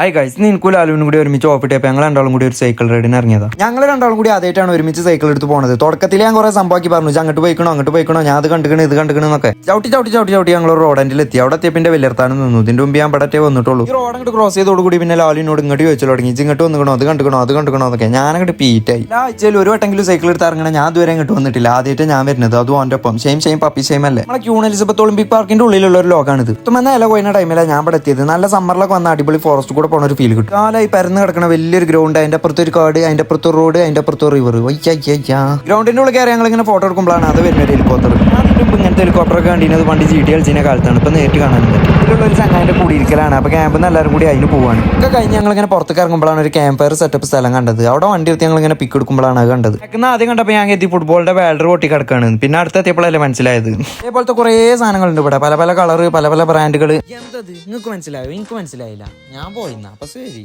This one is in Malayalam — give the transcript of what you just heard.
ഹായ് ഗൈസ് നിനക്കും ലാലുവിനും കൂടി ഒരുമിച്ച് ഓപ്പിട്ടപ്പോൾ ഞങ്ങൾ രണ്ടാളും കൂടി ഒരു സൈക്കിൾ റൈഡിന് ഇറങ്ങിയതാ. ഞങ്ങൾ രണ്ടാളും കൂടി ആദ്യമായിട്ടാണ് ഒരുമിച്ച് സൈക്കിൾ എടുത്ത് പോകുന്നത്. തുടക്കത്തിൽ ഞാൻ കുറെ സംഭവമാക്കി പറഞ്ഞു, അങ്ങോട്ട് പോയിക്കണോ ഞാൻ അത് കണ്ടുകണ് ഇത് കണ്ടുകണ് എന്നൊക്കെ ചവിട്ടി ഞങ്ങൾ റോഡിൽ എത്തി. അവിടെ എത്തിയപ്പിന്റെ വലിയർത്താനം നിന്നു. ഇതിന്റെ മുമ്പ് ഞാൻ പടറ്റേ വന്നിട്ടുള്ളൂ. ഈ റോഡ് അങ്ങോട്ട് ക്രോസ് ചെയ്തോടുകൂടി പിന്നെ ലാലുവിനോട് ഇങ്ങോട്ട് ചോദിച്ചു തുടങ്ങി, ഇങ്ങോട്ട് വന്നിക്കണോ അത് കണ്ടുകണോ എന്നൊക്കെ. ഞാൻ അങ്ങോട്ട് പീറ്റായി. ആഴ്ചയിൽ ഒരു വട്ടെങ്കിലും സൈക്കിൾ എടുത്ത് ഇറങ്ങണം. ഞാൻ ഇതുവരെ ഇങ്ങോട്ട് വന്നിട്ടില്ല. ആദ്യമായിട്ട് ഞാൻ വരുന്നത്, അതും അവൻ്റെ ഒപ്പം. സെയിം പപ്പി സെയിം അല്ലേ. നമ്മളെ ക്യൂൺ എലിസബത്ത് ഒളിമ്പിക് പാർക്കിന്റെ ഉള്ളിലുള്ള ഒരു ലോകാണിത്. തുമ്മെന്ന ഇല പോയിന്ന ടൈമിലാണ് ഞാൻ ഇവിടെ എത്തിയത്. നല്ല സമ്മറിലൊക്കെ വന്ന അടിപൊളി ഫോറസ്റ്റ് കൂടെ പോണ ഒരു ഫീൽ കിട്ടും. കാലായി പരന്ന് കിടക്കണ വലിയൊരു ഗ്രൗണ്ട്, അതിന്റെ അപ്പുറത്ത് ഒരു കാട്, അതിന്റെ അപ്പുറത്ത് റോഡ്, അതിന്റെ അപ്പുറത്ത് റിവർ. ഗ്രൗണ്ടിന്റെ ഉള്ളിൽ കയറി ഞങ്ങൾ ഇങ്ങനെ ഫോട്ടോ എടുക്കുമ്പോഴാണ് അത് വരുന്ന ഒരു ഹെലികോപ്റ്റർ. ഇങ്ങനത്തെ ഹെലികോപ്റ്റർ ഒക്കെ കണ്ടിരുന്നത് പണ്ട് GT കളിച്ചിന്റെ കാലത്താണ്. ഇപ്പൊ നേരിട്ട് കാണാനുണ്ട്. ഇതിലുള്ള ഒരു ചങ്ങാന്റെ കൂടിയിരിക്കലാണ്. അപ്പൊ ക്യാമ്പിൽ നിന്ന് എല്ലാവരും കൂടി അതിന് പോവാണ്. ഒക്കെ കഴിഞ്ഞ് ഞങ്ങൾ ഇങ്ങനെ പുറത്തേക്ക് ഇറങ്ങുമ്പോഴാണ് ഒരു ക്യാമ്പ് ഫയർ സെറ്റപ്പ് സ്ഥലം കണ്ടത്. അവിടെ വണ്ടി എടുത്ത് ഞങ്ങൾ ഇങ്ങനെ പിക്ക് എടുക്കുമ്പോഴാണ് അത് കണ്ടത്. ആദ്യം കണ്ടപ്പോൾ ഞാൻ എത്തി ഫുട്ബോളിന്റെ ബാലർ പൊട്ടി കിടക്കാണ്. പിന്നെ അടുത്ത് എത്തിയപ്പോഴല്ലേ മനസ്സിലായത്. അതേപോലത്തെ കുറേ സാധനങ്ങളുണ്ട് ഇവിടെ, പല കളറ്, പല ബ്രാൻഡുകൾ. എന്തത് നിങ്ങൾക്ക് മനസ്സിലായോ? എനിക്ക് മനസ്സിലായില്ല. ഞാൻ പോയിന്നാ. അപ്പൊ ശരി.